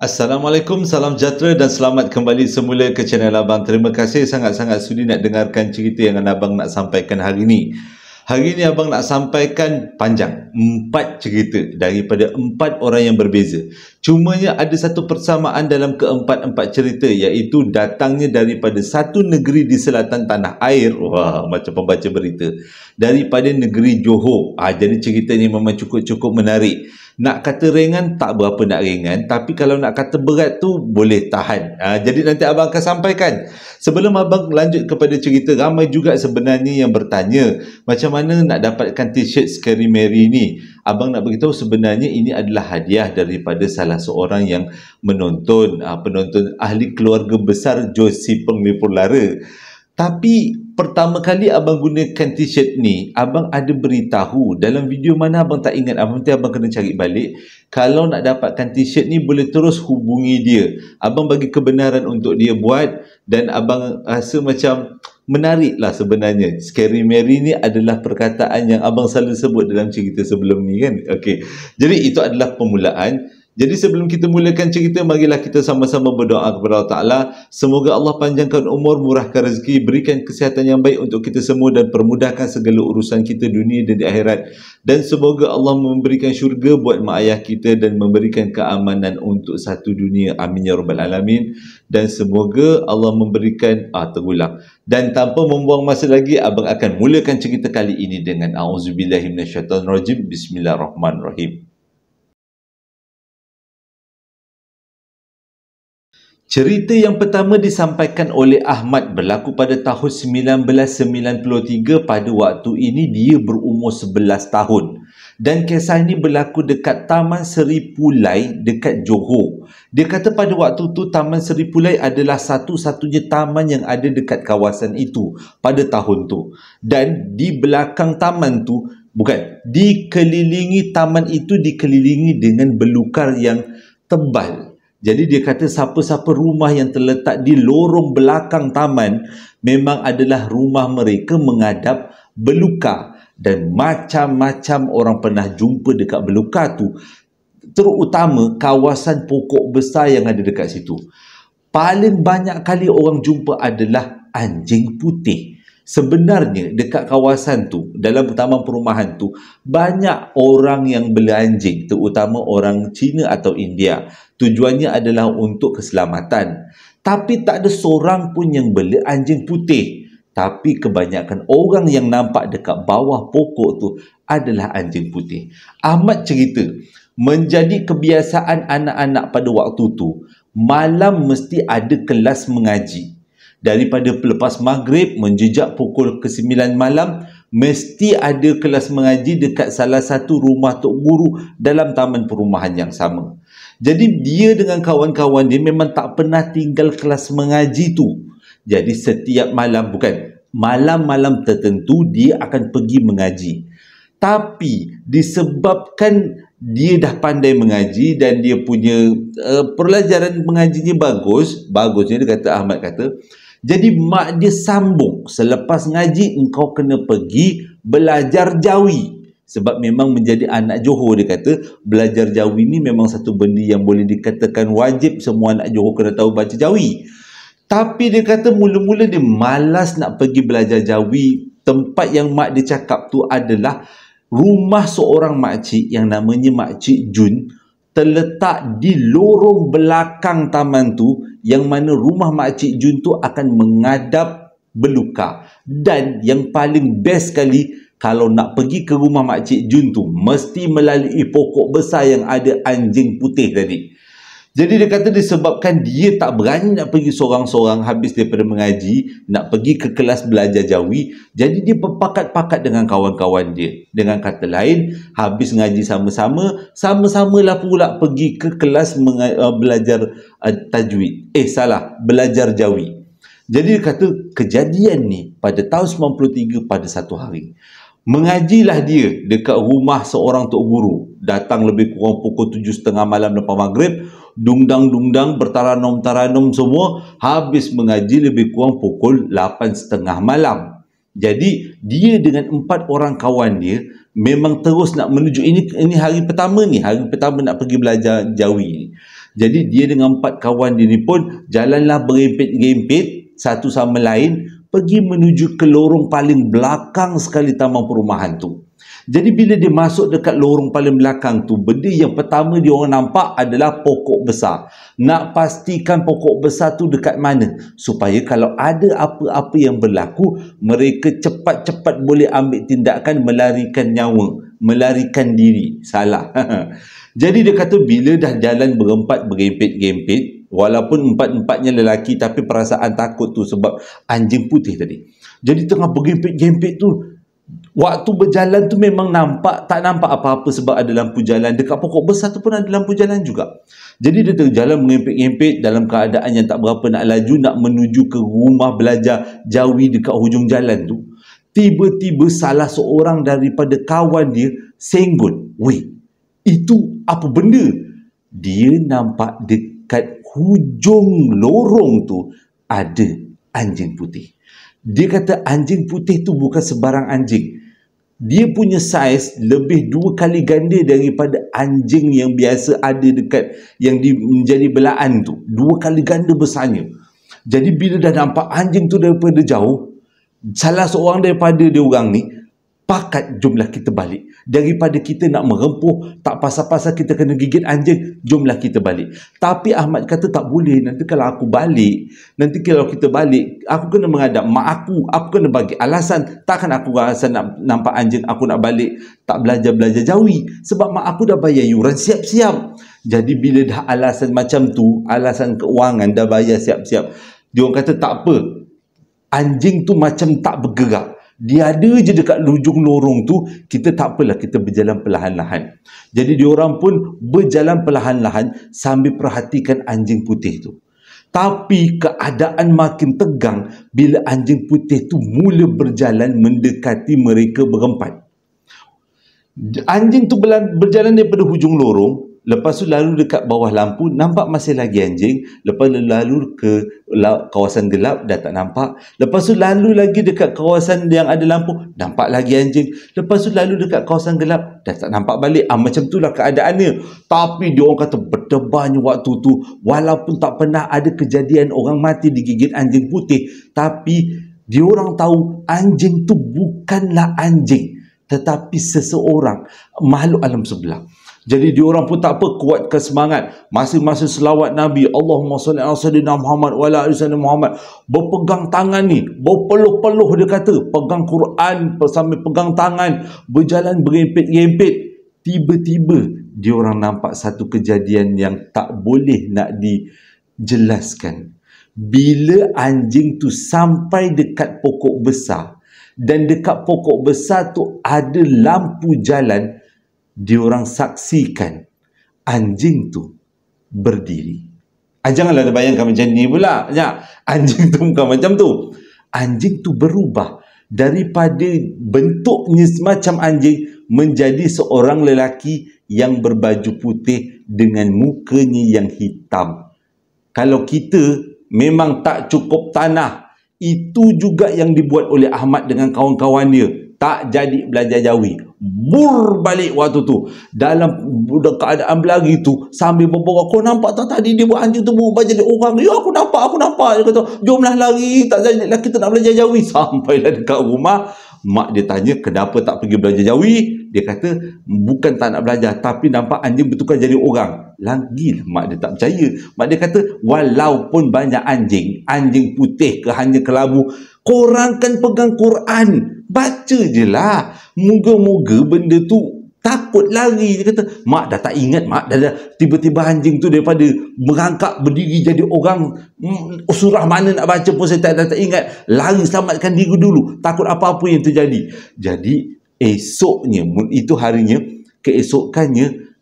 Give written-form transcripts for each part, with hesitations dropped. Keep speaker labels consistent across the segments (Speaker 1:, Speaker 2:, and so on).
Speaker 1: Assalamualaikum, salam sejahtera dan selamat kembali semula ke channel Abang. Terima kasih sangat-sangat sudi nak dengarkan cerita yang Abang nak sampaikan hari ini. Hari ini Abang nak sampaikan panjang, 4 cerita daripada 4 orang yang berbeza. Cumanya ada satu persamaan dalam keempat-empat cerita, iaitu datangnya daripada satu negeri di selatan tanah air. Wah, macam pembaca berita. Daripada negeri Johor. Jadi cerita ni memang cukup-cukup menarik. Nak kata ringan, tak berapa nak ringan. Tapi kalau nak kata berat tu, boleh tahan. Jadi nanti Abang akan sampaikan. Sebelum Abang lanjut kepada cerita, ramai juga sebenarnya yang bertanya, macam mana nak dapatkan t-shirt Scary Mary ni? Abang nak beritahu sebenarnya ini adalah hadiah daripada salah seorang yang menonton, penonton ahli keluarga besar Josie Peng Lipur Lara. Tapi pertama kali Abang gunakan t-shirt ni, Abang ada beritahu dalam video mana Abang tak ingat. Nanti Abang kena cari balik. Kalau nak dapatkan t-shirt ni, boleh terus hubungi dia. Abang bagi kebenaran untuk dia buat. Dan Abang rasa macam menarik lah sebenarnya. Scary Mary ni adalah perkataan yang Abang selalu sebut dalam cerita sebelum ni kan. Okey. Jadi itu adalah permulaan. Jadi sebelum kita mulakan cerita, marilah kita sama-sama berdoa kepada Allah Ta'ala. Semoga Allah panjangkan umur, murahkan rezeki, berikan kesihatan yang baik untuk kita semua dan permudahkan segala urusan kita dunia dan di akhirat. Dan semoga Allah memberikan syurga buat mak ayah kita dan memberikan keamanan untuk satu dunia. Amin ya rabbal alamin. Dan semoga Allah memberikan terulang. Dan tanpa membuang masa lagi, Abang akan mulakan cerita kali ini dengan A'udzubillahi minasyaitonirrajim. Bismillahirrahmanirrahim. Cerita yang pertama disampaikan oleh Ahmad, berlaku pada tahun 1993. Pada waktu ini dia berumur 11 tahun. Dan kisah ini berlaku dekat Taman Seri Pulai dekat Johor. Dia kata pada waktu tu Taman Seri Pulai adalah satu-satunya taman yang ada dekat kawasan itu pada tahun tu. Dan di belakang taman tu, dikelilingi taman itu dikelilingi dengan belukar yang tebal. Jadi dia kata siapa-siapa rumah yang terletak di lorong belakang taman memang adalah rumah mereka menghadap belukar. Dan macam-macam orang pernah jumpa dekat belukar tu. Terutama kawasan pokok besar yang ada dekat situ. Paling banyak kali orang jumpa adalah anjing putih. Sebenarnya dekat kawasan tu, dalam taman perumahan tu, banyak orang yang beli anjing, terutama orang Cina atau India. Tujuannya adalah untuk keselamatan. Tapi tak ada seorang pun yang beli anjing putih. Tapi kebanyakan orang yang nampak dekat bawah pokok tu adalah anjing putih. Ahmad cerita, menjadi kebiasaan anak-anak pada waktu tu, malam mesti ada kelas mengaji. Daripada pelepas maghrib menjejak pukul ke-9 malam, mesti ada kelas mengaji dekat salah satu rumah tok guru dalam taman perumahan yang sama. Jadi dia dengan kawan-kawan dia memang tak pernah tinggal kelas mengaji tu. Jadi setiap malam, malam-malam tertentu dia akan pergi mengaji. Tapi disebabkan dia dah pandai mengaji dan dia punya pelajaran mengajinya bagusnya dia kata, Ahmad kata, jadi mak dia sambung, selepas ngaji engkau kena pergi belajar Jawi. Sebab memang menjadi anak Johor, dia kata belajar Jawi ni memang satu benda yang boleh dikatakan wajib, semua anak Johor kena tahu baca Jawi. Tapi dia kata mula-mula dia malas nak pergi belajar Jawi. Tempat yang mak dia cakap tu adalah rumah seorang makcik yang namanya Makcik Jun, terletak di lorong belakang taman tu, yang mana rumah Makcik Jun tu akan menghadap belukar. Dan yang paling best sekali, kalau nak pergi ke rumah Makcik Jun tu, mesti melalui pokok besar yang ada anjing putih tadi. Jadi dia kata disebabkan dia tak berani nak pergi seorang-seorang habis daripada mengaji, nak pergi ke kelas belajar Jawi, jadi dia berpakat-pakat dengan kawan-kawan dia. Dengan kata lain, habis ngaji sama-sama, sama-samalah pula pergi ke kelas belajar tajwid. Belajar Jawi. Jadi dia kata kejadian ni pada tahun 93 pada satu hari. Mengajilah dia dekat rumah seorang tok guru. Datang lebih kurang pukul 7.30 malam lepas maghrib. Dungdang-dungdang, bertaranum-taranum semua. Habis mengaji lebih kurang pukul 8.30 malam. Jadi dia dengan 4 orang kawan dia memang terus nak menuju. Ini hari pertama ni. Hari pertama nak pergi belajar Jawi ni. Jadi dia dengan 4 kawan dia ni pun jalanlah berempit-gempit satu sama lain pergi menuju ke lorong paling belakang sekali taman perumahan tu. Jadi bila dia masuk dekat lorong paling belakang tu, benda yang pertama dia orang nampak adalah pokok besar. Nak pastikan pokok besar tu dekat mana, supaya kalau ada apa-apa yang berlaku, mereka cepat-cepat boleh ambil tindakan melarikan nyawa, melarikan diri. Salah. Jadi dia kata bila dah jalan berempat bergempit-gempit, walaupun empat-empatnya lelaki tapi perasaan takut tu sebab anjing putih tadi. Jadi tengah bergempit-gempit tu, waktu berjalan tu memang tak nampak apa-apa sebab ada lampu jalan. Dekat pokok besar tu pun ada lampu jalan juga. Jadi dia terjalan mengempit-ngempit dalam keadaan yang tak berapa nak laju, nak menuju ke rumah belajar Jawi dekat hujung jalan tu. Tiba-tiba salah seorang daripada kawan dia senggol. Weh, itu apa benda? Dia nampak dekat hujung lorong tu ada anjing putih. Dia kata anjing putih tu bukan sebarang anjing. Dia punya saiz lebih 2 kali ganda daripada anjing yang biasa ada dekat yang menjadi belaan tu. 2 kali ganda besarnya. Jadi bila dah nampak anjing tu daripada jauh, salah seorang daripada dia orang ni pakat, jomlah kita balik. Daripada kita nak merempuh, tak pasal-pasal kita kena gigit anjing, jomlah kita balik. Tapi Ahmad kata tak boleh. Nanti kalau aku balik, nanti kalau kita balik, aku kena menghadap mak aku kena bagi alasan. Takkan aku rasa nak nampak anjing, aku nak balik tak belajar-belajar Jawi. Sebab mak aku dah bayar yuran siap-siap. Jadi bila dah alasan macam tu, alasan keuangan dah bayar siap-siap, dia orang kata tak apa. Anjing tu macam tak bergerak. Dia ada je dekat hujung lorong tu, kita tak apalah, kita berjalan perlahan-lahan. Jadi diorang pun berjalan perlahan-lahan sambil perhatikan anjing putih tu. Tapi keadaan makin tegang bila anjing putih tu mula berjalan mendekati mereka berempat. Anjing tu berjalan daripada hujung lorong, lepas tu lalu dekat bawah lampu, nampak masih lagi anjing. Lepas tu lalu ke kawasan gelap, dah tak nampak. Lepas tu lalu lagi dekat kawasan yang ada lampu, nampak lagi anjing. Lepas tu lalu dekat kawasan gelap, dah tak nampak balik. Macam itulah keadaannya. Tapi dia orang kata berdebarnya waktu tu, walaupun tak pernah ada kejadian orang mati digigit anjing putih, tapi dia orang tahu anjing tu bukanlah anjing, tetapi seseorang, makhluk alam sebelah. Jadi diorang pun tak apa, kuatkan semangat. Masing-masing selawat Nabi, Allahumma salli ala sayyidina Muhammad wa ala ali sayyidina Muhammad. Berpegang tangan ni, berpeluh-peluh dia kata. Pegang Quran sambil pegang tangan, berjalan berempit-empit. Tiba-tiba diorang nampak satu kejadian yang tak boleh nak dijelaskan. Bila anjing tu sampai dekat pokok besar, dan dekat pokok besar tu ada lampu jalan, diorang saksikan anjing tu berdiri. Janganlah dia bayangkan macam ni pula. Ya, anjing tu bukan macam tu. Anjing tu berubah daripada bentuknya semacam anjing menjadi seorang lelaki yang berbaju putih dengan mukanya yang hitam. Kalau kita memang tak cukup tanah, itu juga yang dibuat oleh Ahmad dengan kawan-kawan dia. Tak jadi belajar Jawi. Bur balik waktu tu. Dalam keadaan berlari tu, sambil berborak, kau nampak tak tadi dia buat anjing tu berubah jadi orang? Ya, aku nampak. Dia kata, jomlah lari, tak jadi lah, kita nak belajar Jawi. Sampailah dekat rumah, mak dia tanya, kenapa tak pergi belajar Jawi? Dia kata, bukan tak nak belajar, tapi nampak anjing bertukar jadi orang. Lagilah mak dia tak percaya. Mak dia kata, walaupun banyak anjing, anjing putih ke hanya kelabu, korang kan pegang Quran, baca je lah. Moga-moga benda tu takut lari. Dia kata, mak dah tak ingat, mak dah tiba-tiba anjing tu daripada merangkak berdiri jadi orang, surah mana nak baca pun saya tak ingat. Lari, selamatkan diri dulu, takut apa-apa yang terjadi. Jadi esoknya, itu harinya, keesokannya,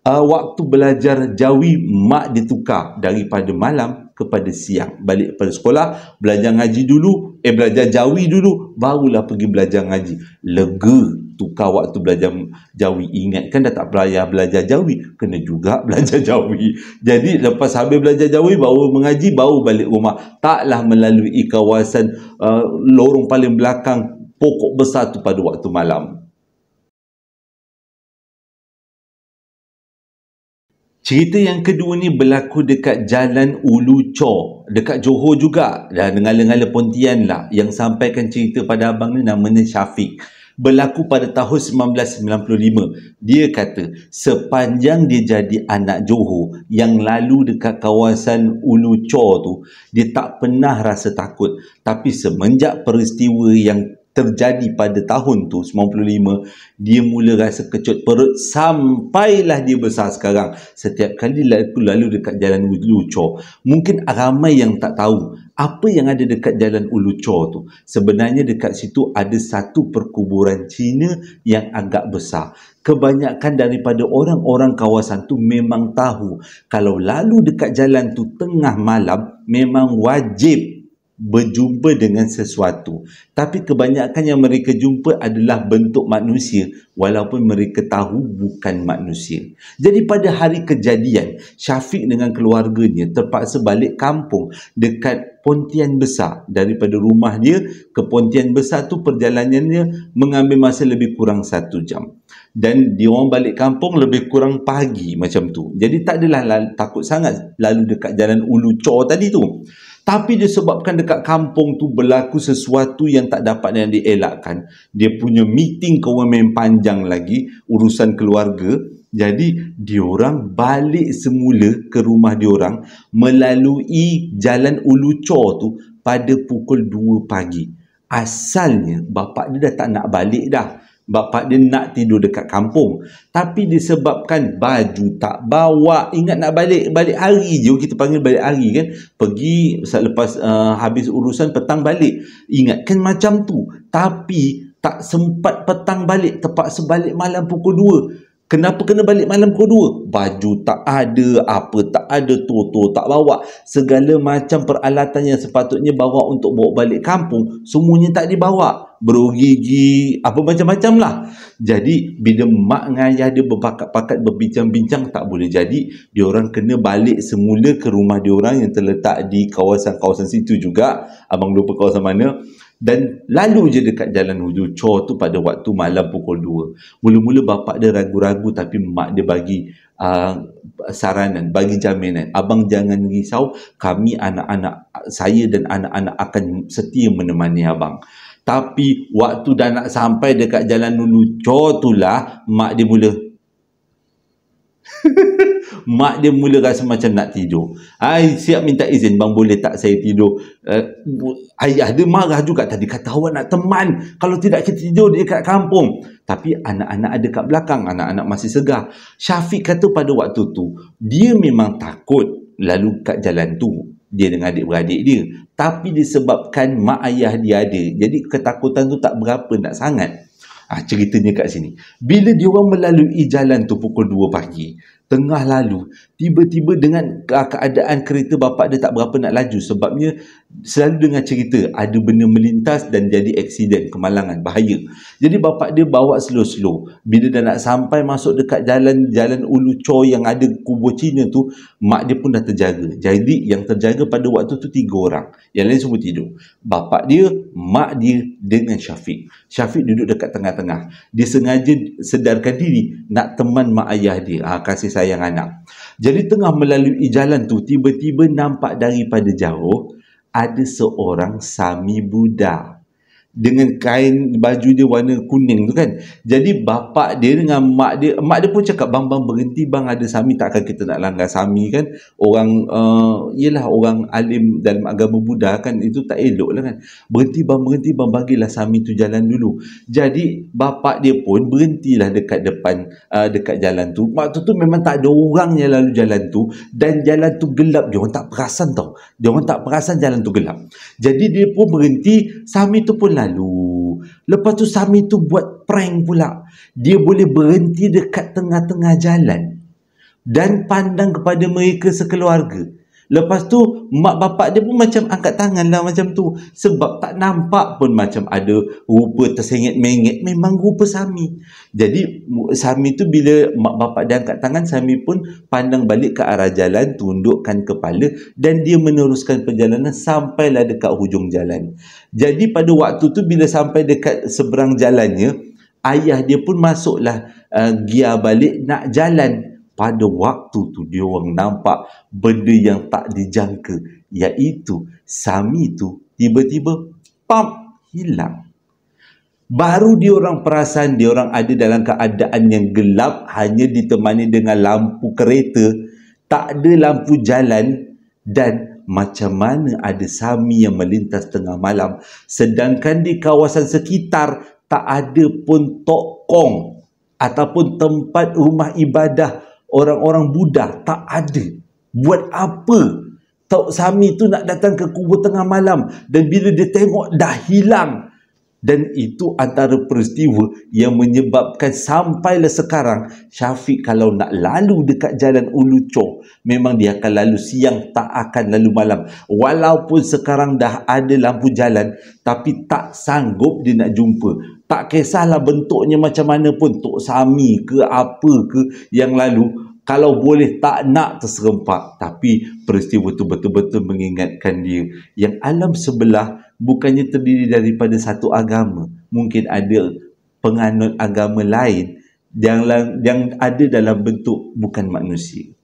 Speaker 1: waktu belajar Jawi, mak ditukar daripada malam kepada siang. Balik pada sekolah, belajar ngaji dulu, belajar Jawi dulu, barulah pergi belajar ngaji. Lega tukar waktu belajar Jawi. Ingat kan dah tak belajar Jawi, kena juga belajar Jawi. Jadi lepas habis belajar Jawi, baru mengaji, baru balik rumah. Taklah melalui kawasan lorong paling belakang pokok besar tu pada waktu malam. Cerita yang kedua ni berlaku dekat Jalan Ulu Chor, dekat Johor juga. Dan ngala-ngala Pontian lah. Yang sampaikan cerita pada abang ni namanya Syafiq. Berlaku pada tahun 1995. Dia kata, sepanjang dia jadi anak Johor, yang lalu dekat kawasan Ulu Chor tu, dia tak pernah rasa takut. Tapi semenjak peristiwa yang terjadi pada tahun tu 95, dia mula rasa kecut perut sampailah dia besar sekarang. Setiap kali lalu dekat Jalan Ulu Chor, mungkin ramai yang tak tahu apa yang ada dekat Jalan Ulu Chor tu. Sebenarnya dekat situ ada satu perkuburan Cina yang agak besar. Kebanyakan daripada orang-orang kawasan tu memang tahu kalau lalu dekat jalan tu tengah malam memang wajib berjumpa dengan sesuatu. Tapi kebanyakan yang mereka jumpa adalah bentuk manusia, walaupun mereka tahu bukan manusia. Jadi pada hari kejadian, Syafiq dengan keluarganya terpaksa balik kampung dekat Pontian Besar. Daripada rumah dia ke Pontian Besar tu perjalanannya mengambil masa lebih kurang 1 jam. Dan dia orang balik kampung lebih kurang pagi macam tu. Jadi tak adalah takut sangat lalu dekat Jalan Ulu Chor tadi tu. Tapi disebabkan dekat kampung tu berlaku sesuatu yang tak dapat yang dielakkan. Dia punya meeting main panjang lagi, urusan keluarga. Jadi diorang balik semula ke rumah diorang melalui Jalan Ulu Chor tu pada pukul 2 pagi. Asalnya bapak dia dah tak nak balik dah. Bapak dia nak tidur dekat kampung. Tapi disebabkan baju tak bawa. Ingat nak balik hari je. Kita panggil balik hari kan. Pergi selepas habis urusan petang balik. Ingat kan macam tu. Tapi tak sempat petang balik. Terpaksa balik malam pukul 2. Kenapa kena balik malam pukul 2? Baju tak ada, apa tak ada, toto tak bawa. Segala macam peralatan yang sepatutnya bawa untuk bawa balik kampung, semuanya tak dibawa. Bergigi, apa macam-macam lah. Jadi, bila mak dengan ayah dia berpakat-pakat berbincang-bincang, tak boleh jadi. Diorang kena balik semula ke rumah diorang yang terletak di kawasan-kawasan situ juga. Abang lupa kawasan mana. Dan lalu je dekat Jalan Ulu Chor tu pada waktu malam pukul 2. Mula-mula bapak dia ragu-ragu, tapi mak dia bagi saranan, bagi jaminan. Abang jangan risau, kami anak-anak, saya dan anak-anak akan setia menemani abang. Tapi waktu dah nak sampai dekat Jalan Ulu Chor tu lah, mak dia mula mak dia mula rasa macam nak tidur. Siap minta izin, bang boleh tak saya tidur? Ayah dia marah juga, tadi kata awak nak teman, kalau tidak kita tidur dekat kampung. Tapi anak-anak ada kat belakang, anak-anak masih segar. Syafiq kata pada waktu tu dia memang takut lalu kat jalan tu, dia dengan adik-beradik dia. Tapi disebabkan mak ayah dia ada, jadi ketakutan tu tak berapa nak sangat. Ceritanya kat sini, bila diorang melalui jalan tu pukul 2 pagi, tengah lalu, tiba-tiba dengan keadaan kereta bapak dia tak berapa nak laju. Sebabnya selalu dengar cerita ada benda melintas dan jadi aksiden, kemalangan, bahaya. Jadi bapak dia bawa slow-slow. Bila dah nak sampai masuk dekat Jalan Ulu Chor yang ada kubur Cina tu, mak dia pun dah terjaga. Jadi yang terjaga pada waktu tu 3 orang. Yang lain semua tidur. Bapak dia, mak dia dengan Syafiq. Syafiq duduk dekat tengah-tengah. Dia sengaja sedarkan diri nak teman mak ayah dia. Kasih sayang anak. Jadi tengah melalui jalan tu, tiba-tiba nampak daripada jauh ada seorang Sami Buddha dengan kain baju dia warna kuning tu kan. Jadi bapak dia dengan mak dia pun cakap, bang berhenti bang, ada Sami, takkan kita nak langgar Sami kan. Orang yelah orang alim dalam agama Buddha kan, itu tak elok lah kan. Berhenti bang, bagilah Sami tu jalan dulu. Jadi bapak dia pun berhentilah dekat depan dekat jalan tu. Waktu tu memang tak ada orang yang lalu jalan tu, dan jalan tu gelap. Dia orang tak perasan tau. Dia orang tak perasan jalan tu gelap. Jadi dia pun berhenti, Sami tu pun lalu. Lepas tu Sami tu buat prank pula. Dia boleh berhenti dekat tengah-tengah jalan dan pandang kepada mereka sekeluarga. Lepas tu mak bapak dia pun macam angkat tangan lah macam tu. Sebab tak nampak pun macam ada rupa tersengit-mengit. Memang rupa Sami. Jadi Sami tu bila mak bapak dia angkat tangan, Sami pun pandang balik ke arah jalan, tundukkan kepala, dan dia meneruskan perjalanan sampailah dekat hujung jalan. Jadi pada waktu tu bila sampai dekat seberang jalannya, ayah dia pun masuklah gear balik nak jalan. pada waktu tu dia orang nampak benda yang tak dijangka, iaitu Sami tu tiba-tiba hilang. Baru dia orang perasan dia orang ada dalam keadaan yang gelap, hanya ditemani dengan lampu kereta, tak ada lampu jalan, dan macam mana ada Sami yang melintas tengah malam, sedangkan di kawasan sekitar tak ada pun tokong ataupun tempat rumah ibadah orang-orang Buddha, tak ada. Buat apa Tok Sami tu nak datang ke kubur tengah malam, dan bila dia tengok dah hilang. Dan itu antara peristiwa yang menyebabkan sampailah sekarang Syafiq kalau nak lalu dekat jalan Ulu Chong, memang dia akan lalu siang, tak akan lalu malam. Walaupun sekarang dah ada lampu jalan, tapi tak sanggup dia nak jumpa. Tak kisahlah bentuknya macam mana pun, Tok Sami ke apa ke yang lalu, kalau boleh tak nak terserempak. Tapi peristiwa tu betul-betul mengingatkan dia yang alam sebelah bukannya terdiri daripada satu agama. Mungkin ada penganut agama lain yang ada dalam bentuk bukan manusia.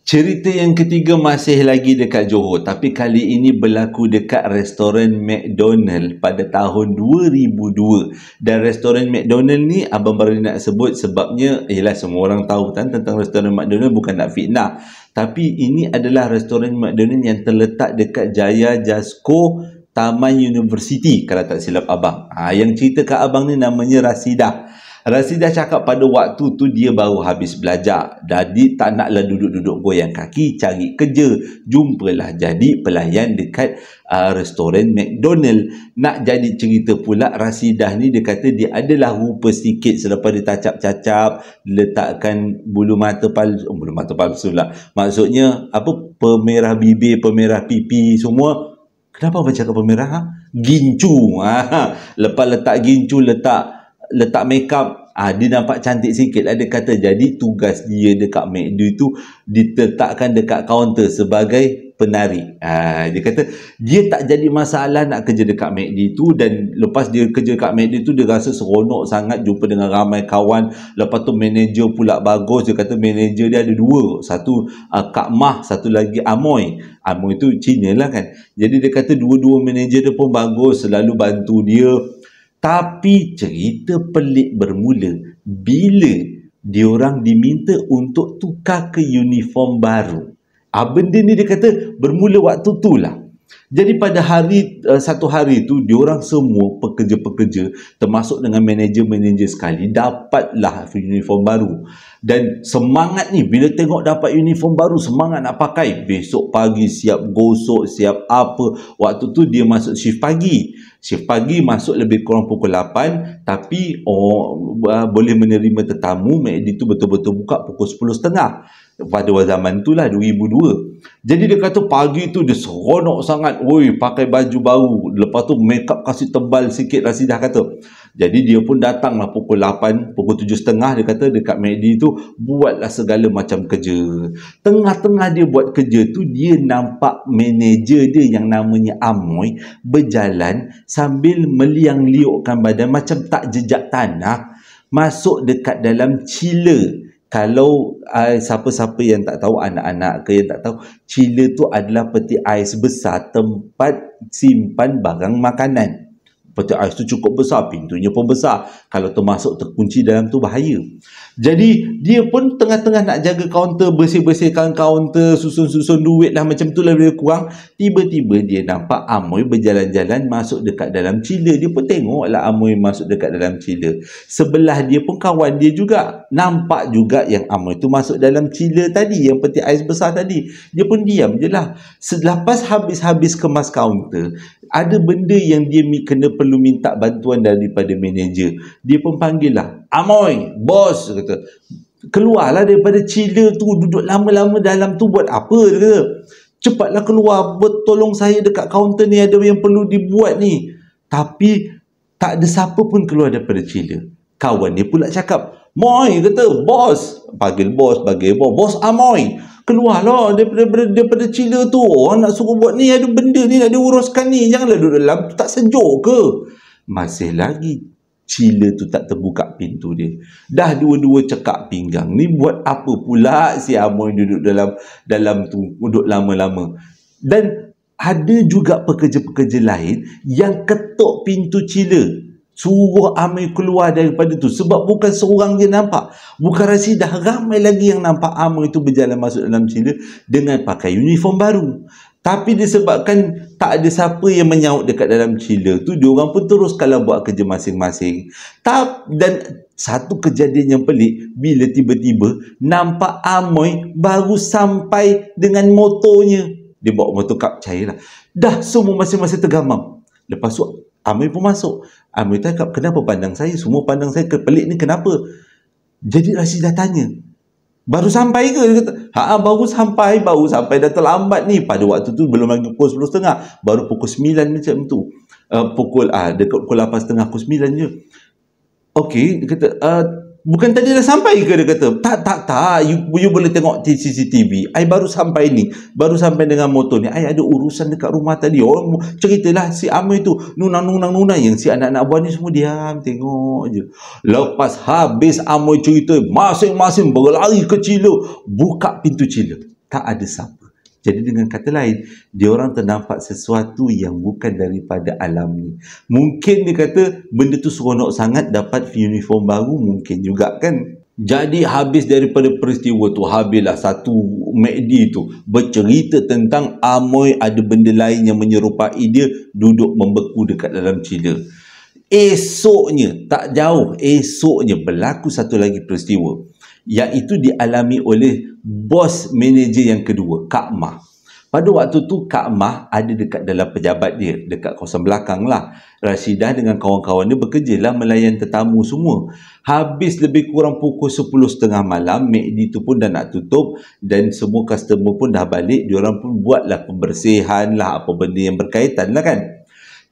Speaker 1: Cerita yang ketiga masih lagi dekat Johor, tapi kali ini berlaku dekat restoran McDonald pada tahun 2002. Dan restoran McDonald ni abang baru nak sebut sebabnya ialah semua orang tahu kan tentang restoran McDonald, bukan nak fitnah. Tapi ini adalah restoran McDonald yang terletak dekat Jaya Jasko Taman University kalau tak silap abang. Yang cerita kat abang ni namanya Rasidah. Rasidah cakap pada waktu tu dia baru habis belajar. Jadi tak naklah duduk-duduk goyang kaki, cari kerja. Jumpalah jadi pelayan dekat restoran McDonald. Nak jadi cerita pula, Rasidah ni dia kata dia adalah rupa sikit selepas dia tacap-cacap, letakkan bulu mata palsu lah. Maksudnya apa, pemerah bibir, pemerah pipi semua. Kenapa abang cakap pemerah? Gincu. Lepas letak gincu, letak makeup, dia nampak cantik sikit lah. Dia kata jadi tugas dia dekat McD tu diletakkan dekat kaunter sebagai penari. Dia kata dia tak jadi masalah nak kerja dekat McD tu, dan lepas dia kerja dekat McD tu dia rasa seronok sangat jumpa dengan ramai kawan. Lepas tu manager pula bagus. Dia kata manager dia ada dua, satu Kak Mah, satu lagi Amoy. Amoy tu Cina lah kan. Jadi dia kata dua-dua manager dia pun bagus, selalu bantu dia. Tapi cerita pelik bermula bila diorang diminta untuk tukar ke uniform baru. Benda ni dia kata bermula waktu tu lah. Jadi pada satu hari tu diorang semua pekerja-pekerja termasuk dengan manager-manager sekali dapatlah uniform baru. Dan semangat ni bila tengok dapat uniform baru, semangat nak pakai. Besok pagi siap gosok, siap apa. Waktu tu dia masuk shift pagi. Shift pagi masuk lebih kurang pukul 8, tapi boleh menerima tetamu. McD tu betul-betul buka pukul 10.30. Pada zaman tu lah 2002. Jadi dia kata pagi tu dia seronok sangat. Pakai baju baru. Lepas tu make up kasih tebal sikit, Rasidah kata. Jadi dia pun datanglah pukul 8, pukul 7.30 dia kata dekat McD tu, buatlah segala macam kerja. Tengah-tengah dia buat kerja tu, dia nampak manager dia yang namanya Amoy berjalan sambil meliang-liukkan badan macam tak jejak tanah, masuk dekat dalam chiller. Kalau siapa-siapa yang tak tahu, anak-anak ke yang tak tahu, chiller tu adalah peti ais besar, tempat simpan barang makanan. Peti ais tu cukup besar, pintunya pun besar. Kalau termasuk terkunci dalam tu bahaya. Jadi dia pun tengah-tengah nak jaga kaunter, bersih-bersihkan kaunter, susun-susun duit lah, macam tu lah lebih kurang. Tiba-tiba dia nampak Amoy berjalan-jalan masuk dekat dalam chiller. Dia pun tengok lah Amoy masuk dekat dalam chiller. Sebelah dia pun kawan dia juga nampak juga yang Amoy tu masuk dalam chiller tadi, yang peti ais besar tadi. Dia pun diam je lah. Selepas habis-habis kemas kaunter, ada benda yang dia perlu minta bantuan daripada manager. Dia pun panggil lah, Amoy, bos, kata, keluarlah daripada chiller tu, duduk lama-lama dalam tu buat apa, dia kata. Cepatlah keluar, tolong saya dekat kaunter ni, ada yang perlu dibuat ni. Tapi tak ada siapa pun keluar daripada chiller. Kawan dia pula cakap, Moy, kata, bos, panggil bos, bos Amoy, keluarlah daripada chiller tu. Orang nak suruh buat ni, ada benda ni nak diuruskan ni. Janganlah duduk dalam tu, tak sejuk ke? Masih lagi Cila tu tak terbuka pintu dia. Dah dua-dua cekak pinggang. Ni buat apa pula si Amoy duduk dalam tu, duduk lama-lama. Dan ada juga pekerja-pekerja lain yang ketuk pintu Cila, suruh Amoy keluar daripada tu, sebab bukan seorang je nampak, bukan Rashidah, ramai lagi yang nampak Amoy tu berjalan masuk dalam Cila dengan pakai uniform baru. Tapi disebabkan tak ada siapa yang menyaut dekat dalam Cila tu, diorang pun teruskanlah buat kerja masing-masing. Dan satu kejadian yang pelik, bila tiba-tiba nampak Amoy baru sampai dengan motornya. Dia bawa motor kap cair lah. Dah semua masing-masing tergamam. Lepas tu Amoy pun masuk. Amoy cakap, kenapa pandang saya? Semua pandang saya, pelik ni kenapa? Jadi Rashidah tanya, baru sampai ke? Dia kata, baru sampai, dah terlambat ni. Pada waktu tu belum lagi pukul 10.30, baru pukul 9 macam tu. Dekat pukul 8.30, pukul 9 je. Okey, dia kata, bukan tadi dah sampai ke? Dia kata, tak, you boleh tengok CCTV. I baru sampai ni, baru sampai dengan motor ni. I ada urusan dekat rumah tadi. Ceritalah si Amoy tu, nunang yang si anak-anak buah ni semua diam, tengok je. Lepas habis Amoy cerita, masing-masing berlari ke Cila, buka pintu Cila. Tak ada siapa. Jadi dengan kata lain, diorang ternampak sesuatu yang bukan daripada alam ni. Mungkin dia kata benda tu seronok sangat dapat uniform baru, mungkin juga kan. Jadi habis daripada peristiwa tu, habislah satu MACD tu bercerita tentang Amoy ada benda lain yang menyerupai dia duduk membeku dekat dalam Cila. Esoknya, tak jauh esoknya, berlaku satu lagi peristiwa yang itu dialami oleh bos manager yang kedua, Kak Mah. Pada waktu tu Kak Mah ada dekat dalam pejabat dia, dekat kawasan belakang lah. Rashidah dengan kawan-kawan dia bekerja lah melayan tetamu semua. Habis lebih kurang pukul 10.30 malam, MACD tu pun dah nak tutup dan semua customer pun dah balik. Diorang pun buatlah pembersihan lah, apa benda yang berkaitan lah kan.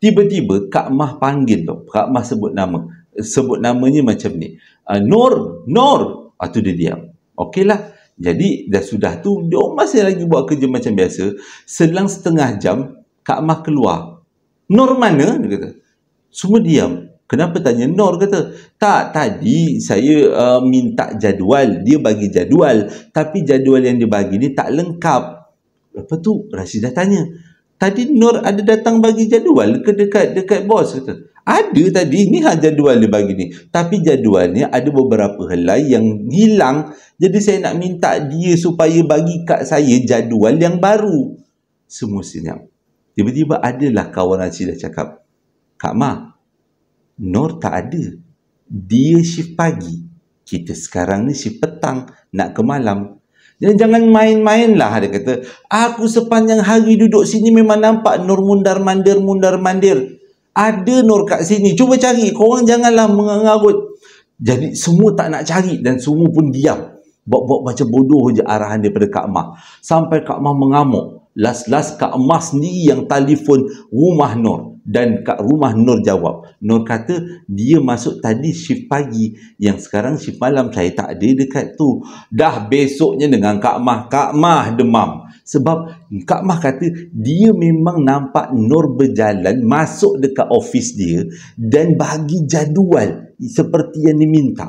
Speaker 1: Tiba-tiba Kak Mah panggil tu. Kak Mah sebut namanya macam ni, Nur. Tu dia diam. Okeylah. Jadi dah sudah tu, dia masih lagi buat kerja macam biasa. Selang setengah jam, Kak Mah keluar. Nur mana? Dia kata. Semua diam. Kenapa tanya Nur? Kata, tak, tadi saya minta jadual. Dia bagi jadual. Tapi jadual yang dia bagi ni tak lengkap. Lepas tu Rashidah tanya, tadi Nur ada datang bagi jadual ke dekat bos? Kata, ada tadi, ni jadual dia bagi ni. Tapi jadualnya ada beberapa helai yang hilang. Jadi saya nak minta dia supaya bagi kat saya jadual yang baru. Semua senyap. Tiba-tiba adalah kawan Rashidah cakap, Kak Mah, Nur tak ada. Dia shift pagi. Kita sekarang ni shift petang, nak ke malam. Jangan main-main lah, dia kata. Aku sepanjang hari duduk sini memang nampak Nur mundar-mandir. Ada Nur kat sini, cuba cari. Korang janganlah mengarut. Jadi semua tak nak cari dan semua pun diam. Buat macam bodoh je arahan daripada Kak Mah. Sampai Kak Mah mengamuk. Last Kak Mah sendiri yang telefon rumah Nur. Dan kat rumah Nur jawab. Nur kata dia masuk tadi shift pagi, yang sekarang shift malam. Saya tak ada dekat tu. Dah besoknya dengan Kak Mah demam. Sebab Kak Mah kata dia memang nampak Nur berjalan masuk dekat office dia dan bagi jadual seperti yang diminta.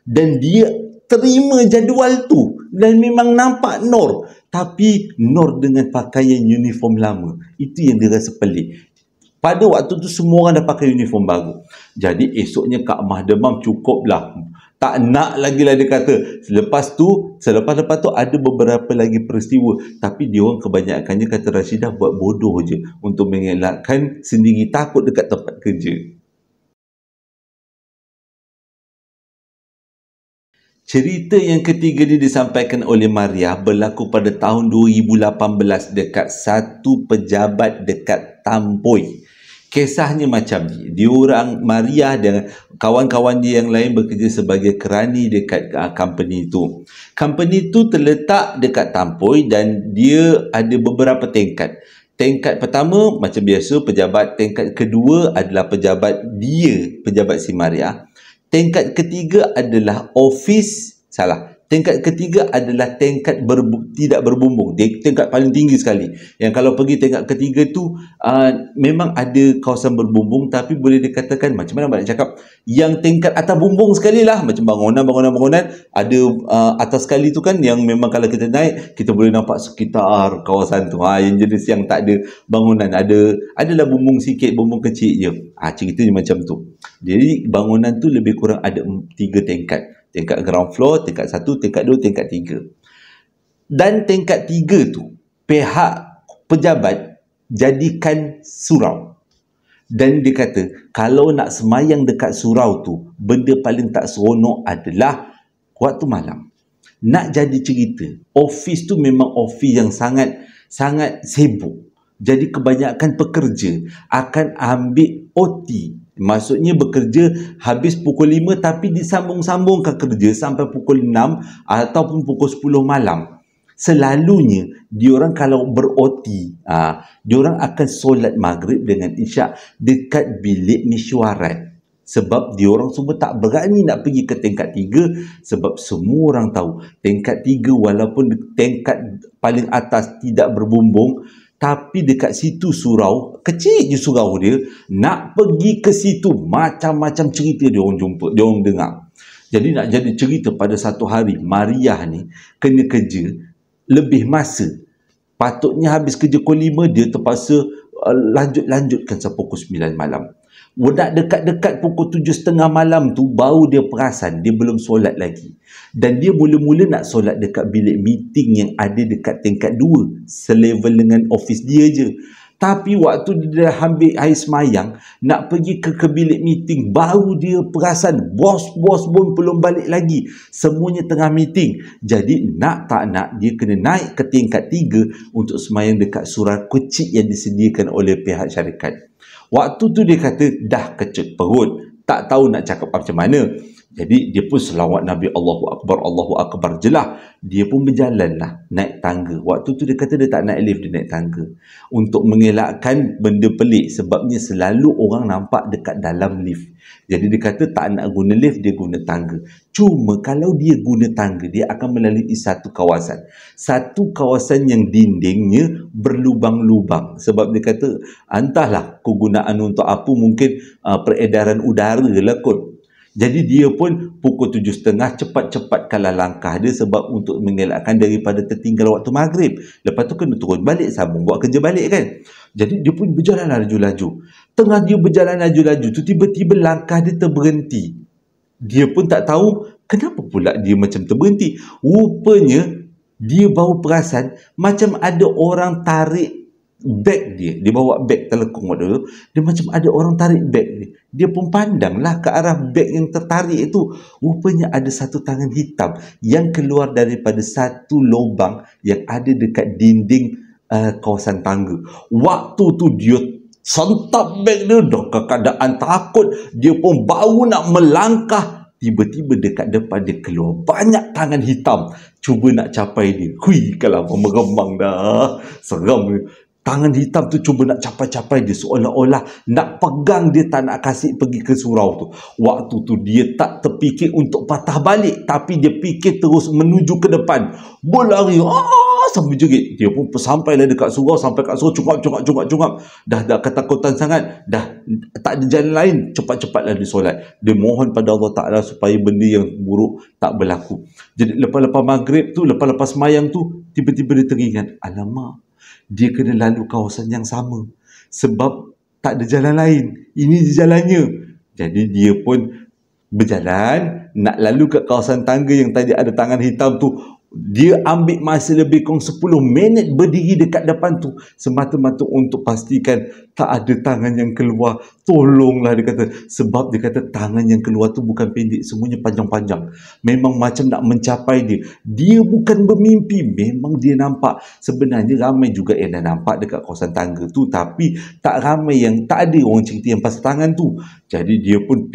Speaker 1: Dan dia terima jadual tu dan memang nampak Nur. Tapi Nur dengan pakaian uniform lama. Itu yang dia rasa pelik. Pada waktu tu semua orang dah pakai uniform baru. Jadi esoknya Kak Mah demam, cukuplah. Tak nak lagi lah dia kata. Selepas tu ada beberapa lagi peristiwa. Tapi dia orang kebanyakannya kata Rashidah buat bodoh je untuk mengelakkan sendiri takut dekat tempat kerja. Cerita yang ketiga ni disampaikan oleh Maria, berlaku pada tahun 2018 dekat satu pejabat dekat Tamboi. Kisahnya macam ni. Diorang, Maria dan kawan-kawan dia yang lain bekerja sebagai kerani dekat company tu. Company tu terletak dekat Tamboi dan dia ada beberapa tingkat. Tingkat pertama macam biasa pejabat, tingkat kedua adalah pejabat Tingkat ketiga adalah tingkat tidak berbumbung. Tingkat paling tinggi sekali. Yang kalau pergi tingkat ketiga tu memang ada kawasan berbumbung, tapi boleh dikatakan macam mana nak cakap, yang tingkat atas bumbung sekali lah, macam bangunan ada atas sekali tu kan, yang memang kalau kita naik kita boleh nampak sekitar kawasan tu. Yang jenis yang tak ada bangunan, adalah bumbung sikit, bumbung kecil je. Ceritanya macam tu. Jadi bangunan tu lebih kurang ada 3 tingkat. Tingkat ground floor, tingkat 1, tingkat 2, tingkat 3. Dan tingkat 3 tu, pihak pejabat jadikan surau. Dan dia kata, kalau nak semayang dekat surau tu, benda paling tak seronok adalah waktu malam. Nak jadi cerita, office tu memang office yang sangat sibuk. Jadi kebanyakan pekerja akan ambil OT. Maksudnya bekerja habis pukul 5 tapi disambung-sambungkan kerja sampai pukul 6 ataupun pukul 10 malam. Selalunya diorang kalau ber-OT, diorang akan solat maghrib dengan isyak dekat bilik mesyuarat. Sebab diorang semua tak berani nak pergi ke tingkat 3, sebab semua orang tahu tingkat 3 walaupun tingkat paling atas tidak berbumbung, tapi dekat situ surau, kecil je surau dia, nak pergi ke situ macam-macam cerita dia orang jumpa, dia orang dengar. Jadi nak jadi cerita, pada satu hari Mariah ni kena kerja lebih masa. Patutnya habis kerja pukul 5, dia terpaksa lanjutkan sampai pukul 9 malam. Nak dekat-dekat pukul 7.30 malam tu baru dia perasan dia belum solat lagi. Dan dia mula-mula nak solat dekat bilik meeting yang ada dekat tingkat 2, selevel dengan office dia je. Tapi waktu dia dah ambil air semayang, nak pergi ke bilik meeting, baru dia perasan bos-bos pun belum balik lagi. Semuanya tengah meeting. Jadi nak tak nak, dia kena naik ke tingkat 3 untuk semayang dekat surau kecil yang disediakan oleh pihak syarikat. Waktu tu dia kata dah kecut perut, tak tahu nak cakap macam mana. Jadi dia pun selawat Nabi, Allahu Akbar je lah. Dia pun berjalan lah, naik tangga. Waktu tu dia kata dia tak naik lift, dia naik tangga. Untuk mengelakkan benda pelik, sebabnya selalu orang nampak dekat dalam lift. Jadi dia kata tak nak guna lift, dia guna tangga. Cuma kalau dia guna tangga, dia akan melalui satu kawasan. Satu kawasan yang dindingnya berlubang-lubang. Sebab dia kata, entahlah kegunaan untuk apa, mungkin peredaran udara lah kot. Jadi dia pun pukul 7.30 cepat-cepatkanlah langkah dia, sebab untuk mengelakkan daripada tertinggal waktu maghrib. Lepas tu kena turun balik, sambung buat kerja balik kan. Jadi dia pun berjalan laju-laju. Tengah dia berjalan laju-laju tu, tiba-tiba langkah dia terberhenti. Dia pun tak tahu kenapa pula dia macam terberhenti. Rupanya dia baru perasan macam ada orang tarik beg dia. Dia bawa beg telekung dulu. Dia macam ada orang tarik beg dia. Dia pun pandanglah ke arah beg yang tertarik itu. Rupanya ada satu tangan hitam yang keluar daripada satu lubang yang ada dekat dinding kawasan tangga. Waktu tu dia sentap beg dia, dah keadaan takut. Dia pun baru nak melangkah. Tiba-tiba dekat depan dia keluar banyak tangan hitam cuba nak capai dia. Hui, kalau meremang dah. Seram dia. Tangan hitam tu cuba nak capai-capai dia, seolah-olah nak pegang dia, tak nak kasih pergi ke surau tu. Waktu tu dia tak terfikir untuk patah balik, tapi dia fikir terus menuju ke depan. Berlari sambil jerit. Dia pun sampailah dekat surau, sampai kat surau cungap. Dah ketakutan sangat, dah tak ada jalan lain, cepat-cepatlah dia solat. Dia mohon pada Allah Ta'ala supaya benda yang buruk tak berlaku. Jadi lepas-lepas maghrib tu, lepas-lepas semayang tu, tiba-tiba dia teringat, alamak, dia kena lalu kawasan yang sama. Sebab tak ada jalan lain. Ini jalannya. Jadi dia pun berjalan, nak lalu ke kawasan tangga yang tadi ada tangan hitam tu. Dia ambil masa lebih kurang 10 minit berdiri dekat depan tu, semata-mata untuk pastikan tak ada tangan yang keluar. Tolonglah, dia kata. Sebab dia kata tangan yang keluar tu bukan pendek, semuanya panjang-panjang. Memang macam nak mencapai dia. Dia bukan bermimpi, memang dia nampak. Sebenarnya ramai juga yang dah nampak dekat kawasan tangga tu, tapi tak ramai yang, tak ada orang cerita yang pasal tangan tu. Jadi dia pun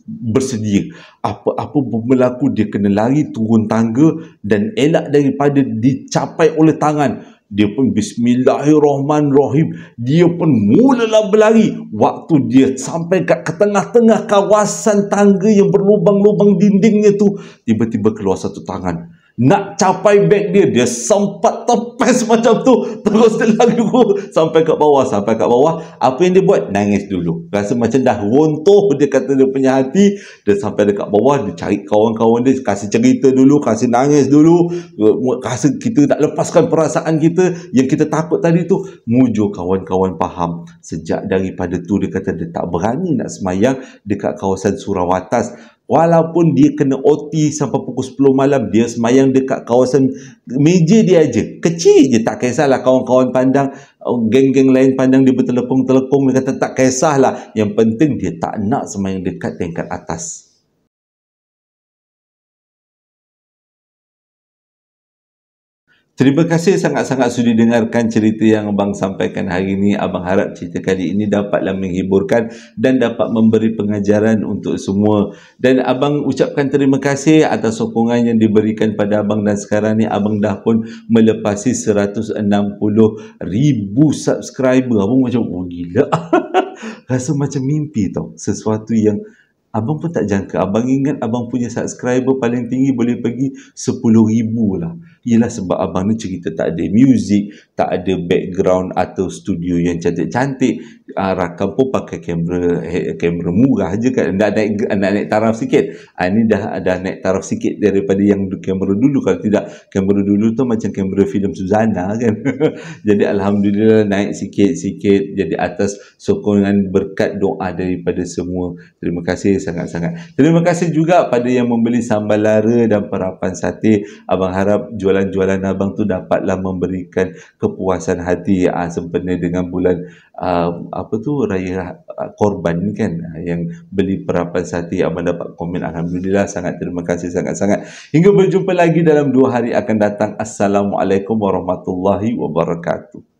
Speaker 1: bersedia. Apa pun berlaku, dia kena lari turun tangga dan elak daripada dicapai oleh tangan. Dia pun bismillahirrahmanirrahim. Dia pun mulalah berlari. Waktu dia sampai ke tengah-tengah kawasan tangga yang berlubang-lubang dindingnya tu, tiba-tiba keluar satu tangan. nak capai beg dia, dia sempat tepes macam tu, terus dia lagu sampai kat bawah. Apa yang dia buat? Nangis dulu, rasa macam dah runtuh, dia kata dia punya hati. Dia sampai dekat bawah, dia cari kawan-kawan dia, kasih cerita dulu, kasih nangis dulu, rasa kita tak lepaskan perasaan kita yang kita takut tadi tu. Mujur kawan-kawan faham. Sejak daripada tu dia kata dia tak berani nak semayang dekat kawasan surau atas. Walaupun dia kena OT sampai pukul 10 malam, dia semayang dekat kawasan meja dia aja. Kecil je, tak kisahlah kawan-kawan pandang, geng-geng lain pandang dia bertelekung-telekung. Dia kata tak kisahlah. Yang penting dia tak nak semayang dekat tingkat atas. Terima kasih sangat-sangat sudi dengarkan cerita yang abang sampaikan hari ini. Abang harap cerita kali ini dapatlah menghiburkan dan dapat memberi pengajaran untuk semua. Dan abang ucapkan terima kasih atas sokongan yang diberikan pada abang, dan sekarang ni abang dah pun melepasi 160,000 subscriber. Abang macam, oh gila. Rasa macam mimpi tau. Sesuatu yang abang pun tak jangka. Abang ingat abang punya subscriber paling tinggi boleh pergi 10,000 lah. Ialah sebab abang ni cerita tak ada muzik, tak ada background atau studio yang cantik-cantik. Rakam pun pakai kamera murah je kan. Nak naik taraf sikit. Ini dah naik taraf sikit daripada yang kamera dulu. Kalau tidak, kamera dulu tu macam kamera filem Suzana kan. Jadi Alhamdulillah naik sikit-sikit. Jadi atas sokongan berkat doa daripada semua. Terima kasih sangat-sangat. Terima kasih juga pada yang membeli sambal lara dan perapan sate. Abang harap jualan-jualan abang tu dapatlah memberikan kepuasan hati sempena dengan bulan raya korban ni kan, yang beli perapan sate. Abang dapat komen, Alhamdulillah, sangat terima kasih sangat-sangat. Hingga berjumpa lagi dalam 2 hari akan datang. Assalamualaikum warahmatullahi wabarakatuh.